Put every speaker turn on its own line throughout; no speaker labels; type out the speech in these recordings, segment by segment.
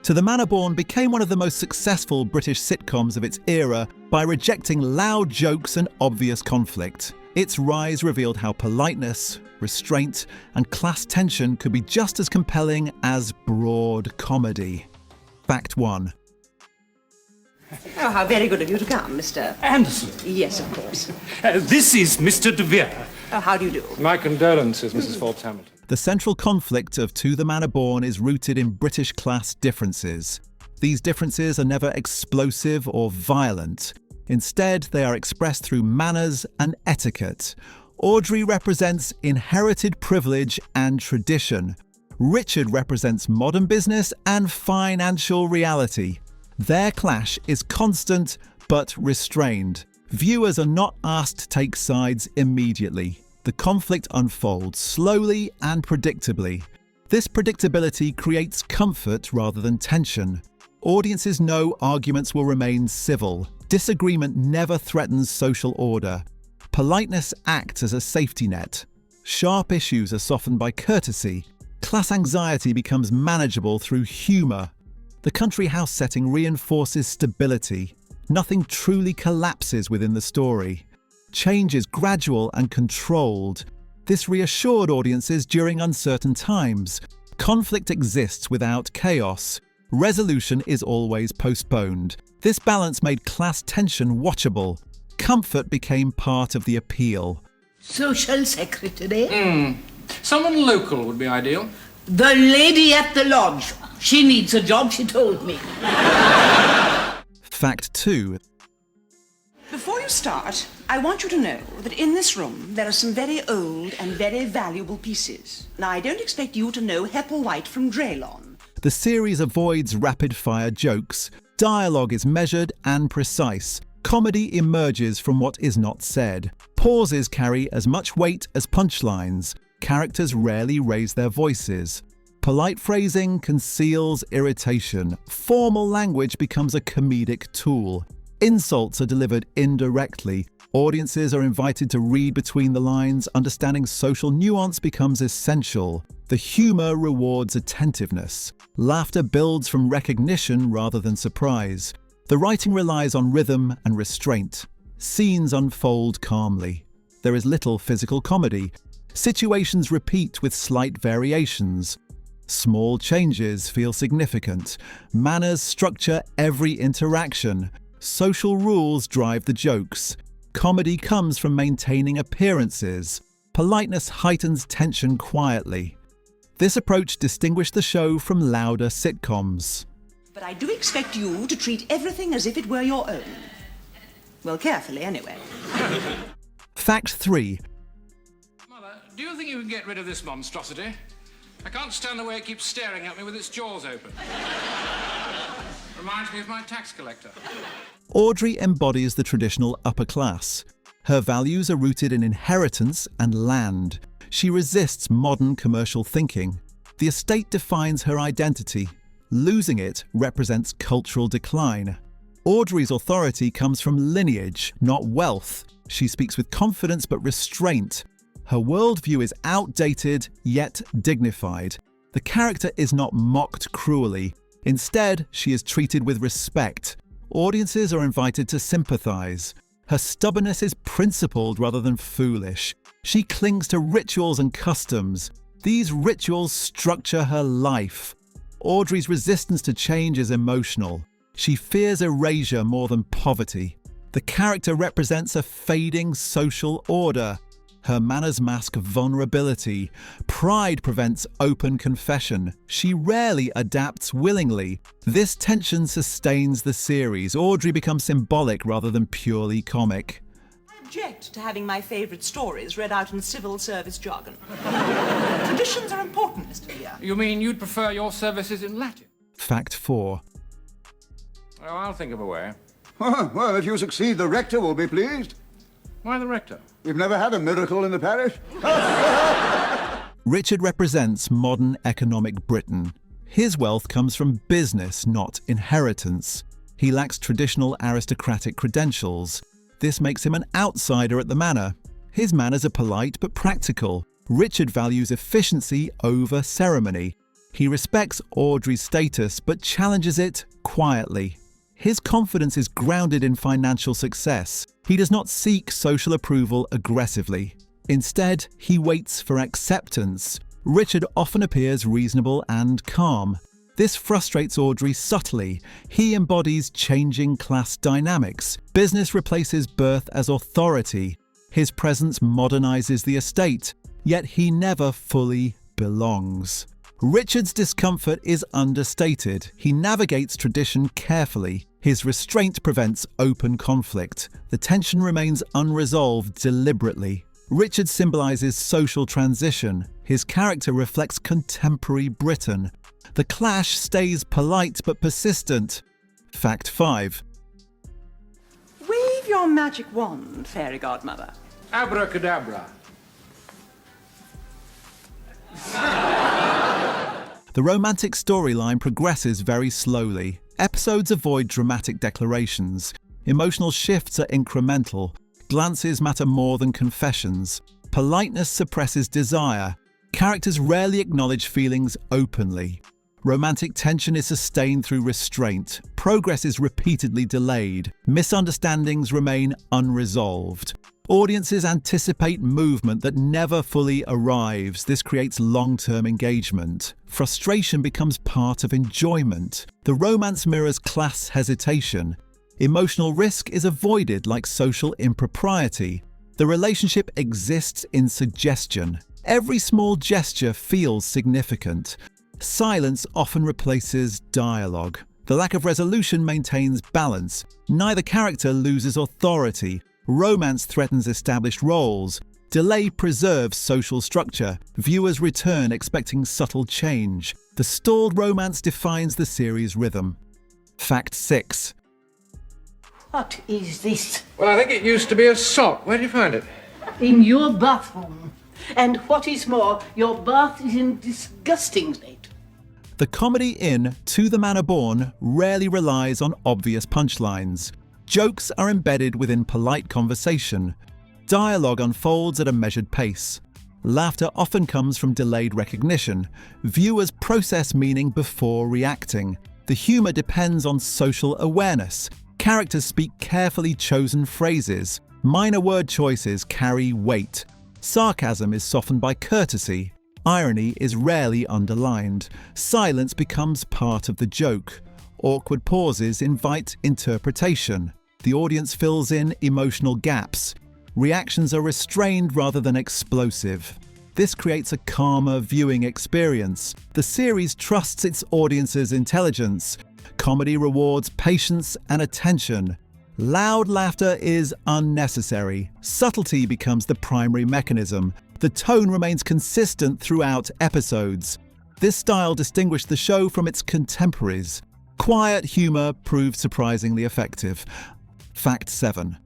To the Manor Born became one of the most successful British sitcoms of its era by rejecting loud jokes and obvious conflict. Its rise revealed how politeness, restraint, and class tension could be just as compelling as broad comedy. Fact 1.
Oh, how very good of you to come, Mr.
Anderson.
Yes, of course.
This is Mr. De Vere.
Oh, how do you do?
My condolences, Mrs. Forbes-Hamilton.
The central conflict of To the Manor Born is rooted in British class differences. These differences are never explosive or violent. Instead, they are expressed through manners and etiquette. Audrey represents inherited privilege and tradition. Richard represents modern business and financial reality. Their clash is constant but restrained. Viewers are not asked to take sides immediately. The conflict unfolds slowly and predictably. This predictability creates comfort rather than tension. Audiences know arguments will remain civil. Disagreement never threatens social order. Politeness acts as a safety net. Sharp issues are softened by courtesy. Class anxiety becomes manageable through humour. The country house setting reinforces stability. Nothing truly collapses within the story. Change is gradual and controlled. This reassured audiences during uncertain times. Conflict exists without chaos. Resolution is always postponed. This balance made class tension watchable. Comfort became part of the appeal.
Social secretary?
Someone local would be ideal.
The lady at the lodge. She needs a job, she told me.
Fact 2.
Before you start, I want you to know that in this room there are some very old and very valuable pieces. Now, I don't expect you to know Hepplewhite from Draylon.
The series avoids rapid-fire jokes. Dialogue is measured and precise. Comedy emerges from what is not said. Pauses carry as much weight as punchlines. Characters rarely raise their voices. Polite phrasing conceals irritation. Formal language becomes a comedic tool. Insults are delivered indirectly. Audiences are invited to read between the lines. Understanding social nuance becomes essential. The humour rewards attentiveness. Laughter builds from recognition rather than surprise. The writing relies on rhythm and restraint. Scenes unfold calmly. There is little physical comedy. Situations repeat with slight variations. Small changes feel significant. Manners structure every interaction. Social rules drive the jokes. Comedy comes from maintaining appearances. Politeness heightens tension quietly. This approach distinguished the show from louder sitcoms.
But I do expect you to treat everything as if it were your own. Well, carefully, anyway.
Fact 3.
Mother, do you think you can get rid of this monstrosity? I can't stand the way it keeps staring at me with its jaws open. Reminds me of my tax collector.
Audrey embodies the traditional upper class. Her values are rooted in inheritance and land. She resists modern commercial thinking. The estate defines her identity. Losing it represents cultural decline. Audrey's authority comes from lineage, not wealth. She speaks with confidence but restraint. Her worldview is outdated, yet dignified. The character is not mocked cruelly. Instead, she is treated with respect. Audiences are invited to sympathize. Her stubbornness is principled rather than foolish. She clings to rituals and customs. These rituals structure her life. Audrey's resistance to change is emotional. She fears erasure more than poverty. The character represents a fading social order. Her manners mask vulnerability. Pride prevents open confession. She rarely adapts willingly. This tension sustains the series. Audrey becomes symbolic rather than purely comic.
I object to having my favourite stories read out in civil service jargon. Traditions are important, Mr. Vere.
You mean you'd prefer your services in Latin?
Fact 4.
Oh, I'll think of a way.
Well, if you succeed, the rector will be pleased.
Why the rector?
We've never had a miracle in the parish.
Richard represents modern economic Britain. His wealth comes from business, not inheritance. He lacks traditional aristocratic credentials. This makes him an outsider at the manor. His manners are polite but practical. Richard values efficiency over ceremony. He respects Audrey's status but challenges it quietly. His confidence is grounded in financial success. He does not seek social approval aggressively. Instead, he waits for acceptance. Richard often appears reasonable and calm. This frustrates Audrey subtly. He embodies changing class dynamics. Business replaces birth as authority. His presence modernizes the estate, yet he never fully belongs. Richard's discomfort is understated. He navigates tradition carefully. His restraint prevents open conflict. The tension remains unresolved deliberately. Richard symbolizes social transition. His character reflects contemporary Britain. The clash stays polite but persistent. Fact 5.
Wave your magic wand, fairy godmother.
Abracadabra.
The romantic storyline progresses very slowly. Episodes avoid dramatic declarations. Emotional shifts are incremental. Glances matter more than confessions. Politeness suppresses desire. Characters rarely acknowledge feelings openly. Romantic tension is sustained through restraint. Progress is repeatedly delayed. Misunderstandings remain unresolved. Audiences anticipate movement that never fully arrives. This creates long-term engagement. Frustration becomes part of enjoyment. The romance mirrors class hesitation. Emotional risk is avoided like social impropriety. The relationship exists in suggestion. Every small gesture feels significant. Silence often replaces dialogue. The lack of resolution maintains balance. Neither character loses authority. Romance threatens established roles. Delay preserves social structure. Viewers return expecting subtle change. The stalled romance defines the series' rhythm. Fact 6.
What is this?
Well, I think it used to be a sock. Where did you find it?
In your bathroom. And what is more, your bath is in disgusting state.
The comedy in To the Manor Born rarely relies on obvious punchlines. Jokes are embedded within polite conversation. Dialogue unfolds at a measured pace. Laughter often comes from delayed recognition. Viewers process meaning before reacting. The humor depends on social awareness. Characters speak carefully chosen phrases. Minor word choices carry weight. Sarcasm is softened by courtesy. Irony is rarely underlined. Silence becomes part of the joke. Awkward pauses invite interpretation. The audience fills in emotional gaps. Reactions are restrained rather than explosive. This creates a calmer viewing experience. The series trusts its audience's intelligence. Comedy rewards patience and attention. Loud laughter is unnecessary. Subtlety becomes the primary mechanism. The tone remains consistent throughout episodes. This style distinguished the show from its contemporaries. Quiet humor proved surprisingly effective. Fact 7.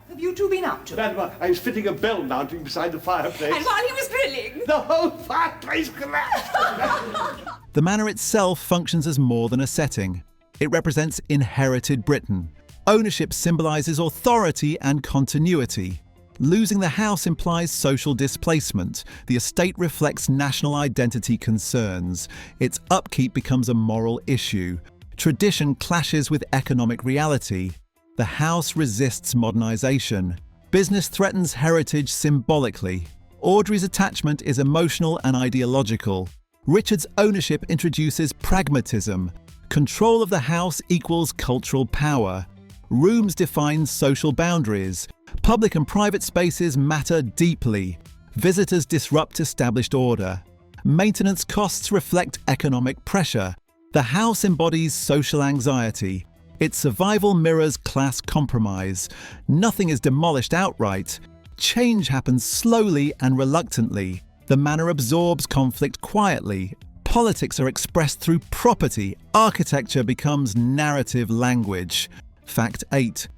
Have you two been up to?
Madam, I was fitting a bell mounting beside the fireplace.
And while he was grilling?
The whole fireplace collapsed.
The manor itself functions as more than a setting. It represents inherited Britain. Ownership symbolizes authority and continuity. Losing the house implies social displacement. The estate reflects national identity concerns. Its upkeep becomes a moral issue. Tradition clashes with economic reality. The house resists modernization. Business threatens heritage symbolically. Audrey's attachment is emotional and ideological. Richard's ownership introduces pragmatism. Control of the house equals cultural power. Rooms define social boundaries. Public and private spaces matter deeply. Visitors disrupt established order. Maintenance costs reflect economic pressure. The house embodies social anxiety. Its survival mirrors class compromise. Nothing is demolished outright. Change happens slowly and reluctantly. The manor absorbs conflict quietly. Politics are expressed through property. Architecture becomes narrative language. Fact 8.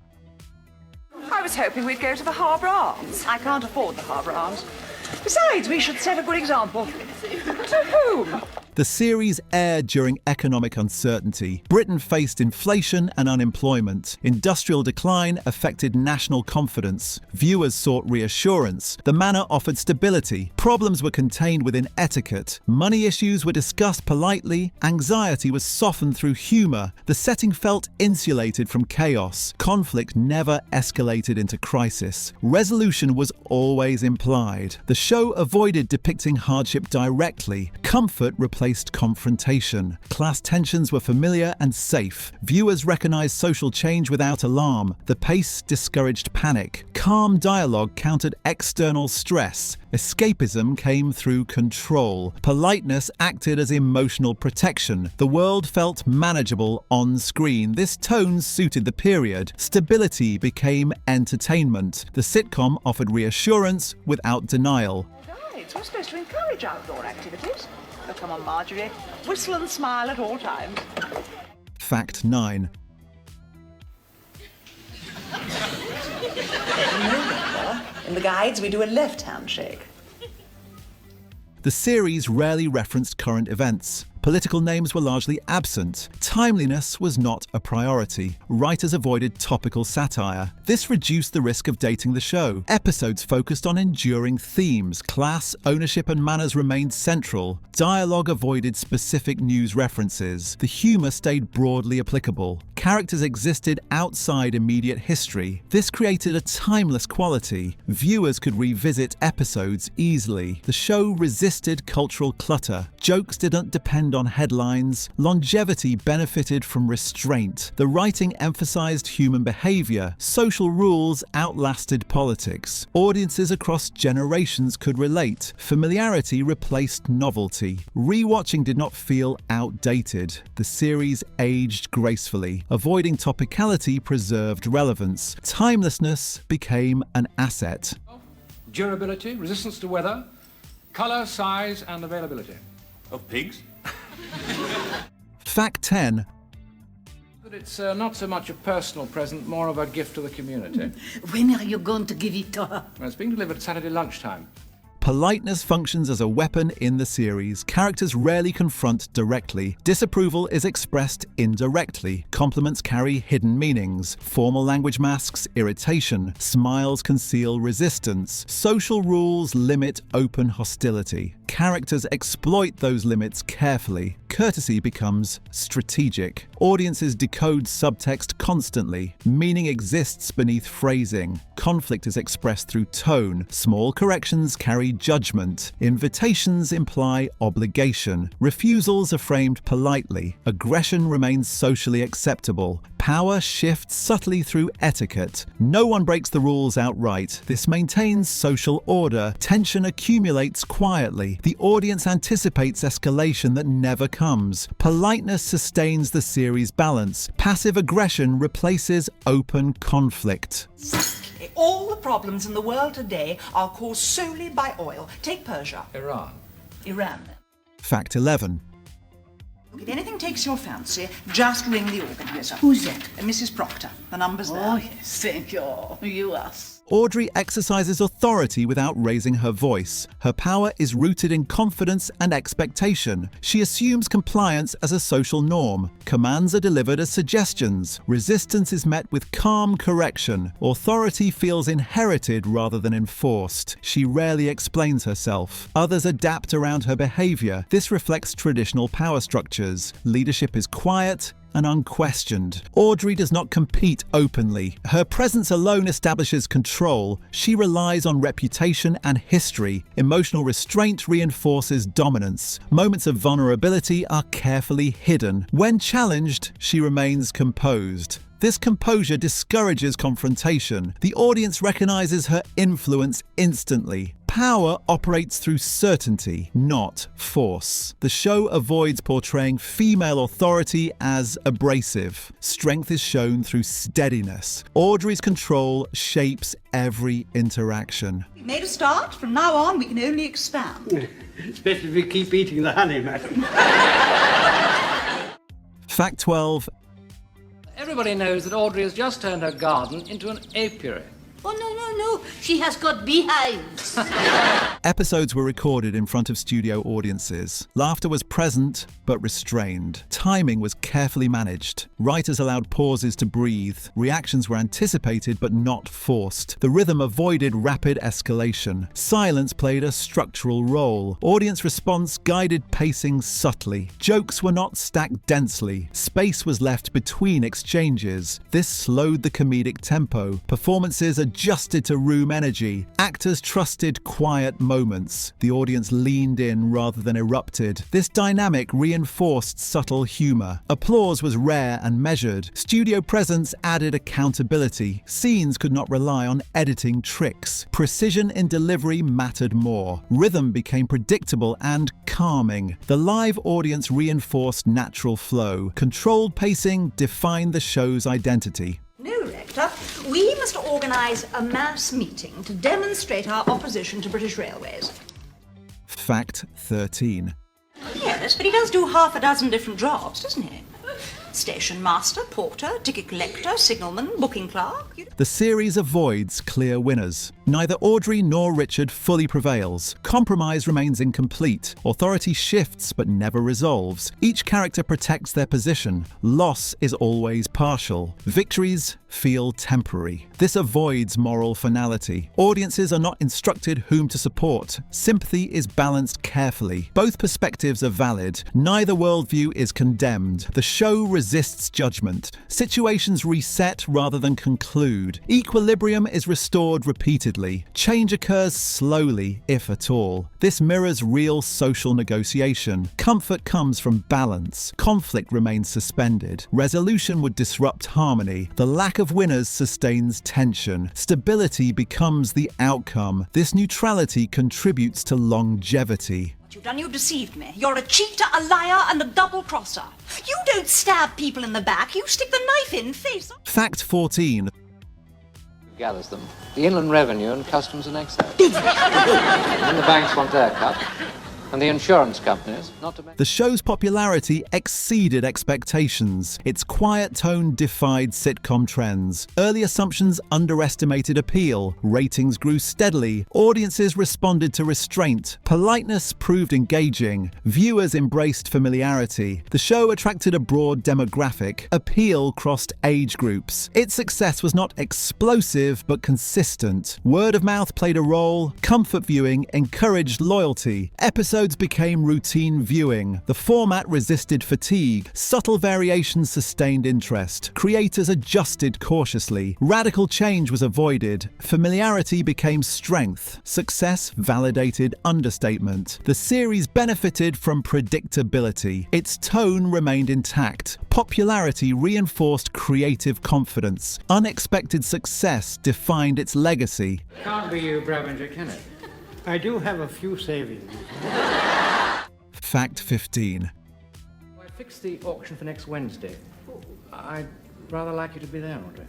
I was hoping we'd go to the Harbour Arms. I can't afford the Harbour Arms. Besides, we should set a good example. To whom?
The series aired during economic uncertainty. Britain faced inflation and unemployment. Industrial decline affected national confidence. Viewers sought reassurance. The manor offered stability. Problems were contained within etiquette. Money issues were discussed politely. Anxiety was softened through humour. The setting felt insulated from chaos. Conflict never escalated into crisis. Resolution was always implied. The show avoided depicting hardship directly. Comfort replaced confrontation. Class tensions were familiar and safe. Viewers recognized social change without alarm. The pace discouraged panic. Calm dialogue countered external stress. Escapism came through control. Politeness acted as emotional protection. The world felt manageable on screen. This tone suited the period. Stability became entertainment. The sitcom offered reassurance without denial.
Right, we're supposed to encourage outdoor activities. Oh, come on, Marjorie. Whistle and smile at all times.
Fact 9.
In the guides, we do a left handshake.
The series rarely referenced current events. Political names were largely absent. Timeliness was not a priority. Writers avoided topical satire. This reduced the risk of dating the show. Episodes focused on enduring themes. Class, ownership and manners remained central. Dialogue avoided specific news references. The humour stayed broadly applicable. Characters existed outside immediate history. This created a timeless quality. Viewers could revisit episodes easily. The show resisted cultural clutter. Jokes didn't depend on headlines. Longevity benefited from restraint. The writing emphasized human behavior. Social rules outlasted politics. Audiences across generations could relate. Familiarity replaced novelty. Rewatching did not feel outdated. The series aged gracefully. Avoiding topicality preserved relevance. Timelessness became an asset.
Durability, resistance to weather, colour, size and availability.
Of pigs?
Fact 10.
But it's not so much a personal present, more of a gift to the community.
When are you going to give it to her?
Well, it's being delivered Saturday lunchtime.
Politeness functions as a weapon in the series. Characters rarely confront directly. Disapproval is expressed indirectly. Compliments carry hidden meanings. Formal language masks irritation. Smiles conceal resistance. Social rules limit open hostility. Characters exploit those limits carefully. Courtesy becomes strategic. Audiences decode subtext constantly. Meaning exists beneath phrasing. Conflict is expressed through tone. Small corrections carry judgment. Invitations imply obligation. Refusals are framed politely. Aggression remains socially acceptable. Power shifts subtly through etiquette. No one breaks the rules outright. This maintains social order. Tension accumulates quietly. The audience anticipates escalation that never comes. Politeness sustains the series' balance. Passive aggression replaces open conflict.
All the problems in the world today are caused solely by oil. Take Persia.
Iran.
Iran.
Fact 11.
If anything takes your fancy, just ring the organizer.
Who's that?
Mrs. Proctor. The number's there.
Oh, yes, thank you. You ask.
Audrey exercises authority without raising her voice. Her power is rooted in confidence and expectation. She assumes compliance as a social norm. Commands are delivered as suggestions. Resistance is met with calm correction. Authority feels inherited rather than enforced. She rarely explains herself. Others adapt around her behavior. This reflects traditional power structures. Leadership is quiet and unquestioned. Audrey does not compete openly. Her presence alone establishes control. She relies on reputation and history. Emotional restraint reinforces dominance. Moments of vulnerability are carefully hidden. When challenged, she remains composed. This composure discourages confrontation. The audience recognizes her influence instantly. Power operates through certainty, not force. The show avoids portraying female authority as abrasive. Strength is shown through steadiness. Audrey's control shapes every interaction.
We made a start. From now on, we can only expand.
Especially if we keep eating the honey, madam.
Fact 12.
Everybody knows that Audrey has just turned her garden into an apiary.
Oh, no. She has got beehives.
Episodes were recorded in front of studio audiences. Laughter was present, but restrained. Timing was carefully managed. Writers allowed pauses to breathe. Reactions were anticipated, but not forced. The rhythm avoided rapid escalation. Silence played a structural role. Audience response guided pacing subtly. Jokes were not stacked densely. Space was left between exchanges. This slowed the comedic tempo. Performances adjusted to room energy. Actors trusted quiet moments. The audience leaned in rather than erupted. This dynamic reinforced subtle humor. Applause was rare and measured. Studio presence added accountability. Scenes could not rely on editing tricks. Precision in delivery mattered more. Rhythm became predictable and calming. The live audience reinforced natural flow. Controlled pacing defined the show's identity.
No, Rector, we must organise a mass meeting to demonstrate our opposition to British Railways.
Fact 13.
Yes, but he does do half a dozen different jobs, doesn't he? Station master, porter, ticket collector, signalman, booking clerk.
The series avoids clear winners. Neither Audrey nor Richard fully prevails. Compromise remains incomplete. Authority shifts but never resolves. Each character protects their position. Loss is always partial. Victories feel temporary. This avoids moral finality. Audiences are not instructed whom to support. Sympathy is balanced carefully. Both perspectives are valid. Neither worldview is condemned. The show resists judgment. Situations reset rather than conclude. Equilibrium is restored repeatedly. Change occurs slowly, if at all. This mirrors real social negotiation. Comfort comes from balance. Conflict remains suspended. Resolution would disrupt harmony. The lack of winners sustains tension. Stability becomes the outcome. This neutrality contributes to longevity.
What you've done, you've deceived me. You're a cheater, a liar, and a double-crosser. You don't stab people in the back, you stick the knife in face.
Fact 14.
Gathers them. The Inland Revenue and Customs and Excise. And the banks want their cut. And the insurance companies, not to mention...
The show's popularity exceeded expectations. Its quiet tone defied sitcom trends. Early assumptions underestimated appeal. Ratings grew steadily. Audiences responded to restraint. Politeness proved engaging. Viewers embraced familiarity. The show attracted a broad demographic. Appeal crossed age groups. Its success was not explosive, but consistent. Word of mouth played a role. Comfort viewing encouraged loyalty. Episodes became routine viewing. The format resisted fatigue. Subtle variations sustained interest. Creators adjusted cautiously. Radical change was avoided. Familiarity became strength. Success validated understatement. The series benefited from predictability. Its tone remained intact. Popularity reinforced creative confidence. Unexpected success defined its legacy.
Can't be you, Bravenger, can it?
I do have a few savings.
Fact 15.
I fixed the auction for next Wednesday. I'd rather like you to be there, Audrey.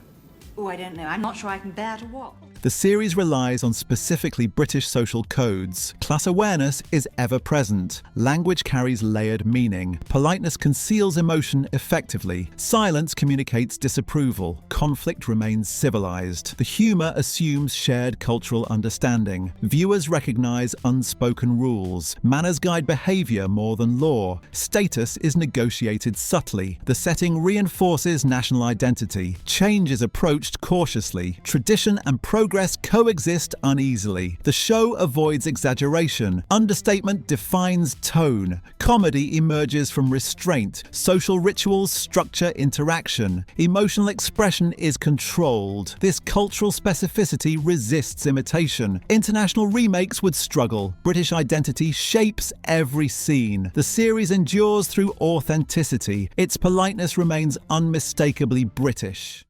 Oh, I don't know. I'm not sure I can bear to watch.
The series relies on specifically British social codes. Class awareness is ever present. Language carries layered meaning. Politeness conceals emotion effectively. Silence communicates disapproval. Conflict remains civilized. The humor assumes shared cultural understanding. Viewers recognize unspoken rules. Manners guide behavior more than law. Status is negotiated subtly. The setting reinforces national identity. Change is approached cautiously. Tradition and progress coexist uneasily. The show avoids exaggeration. Understatement defines tone. Comedy emerges from restraint. Social rituals structure interaction. Emotional expression is controlled. This cultural specificity resists imitation. International remakes would struggle. British identity shapes every scene. The series endures through authenticity. Its politeness remains unmistakably British.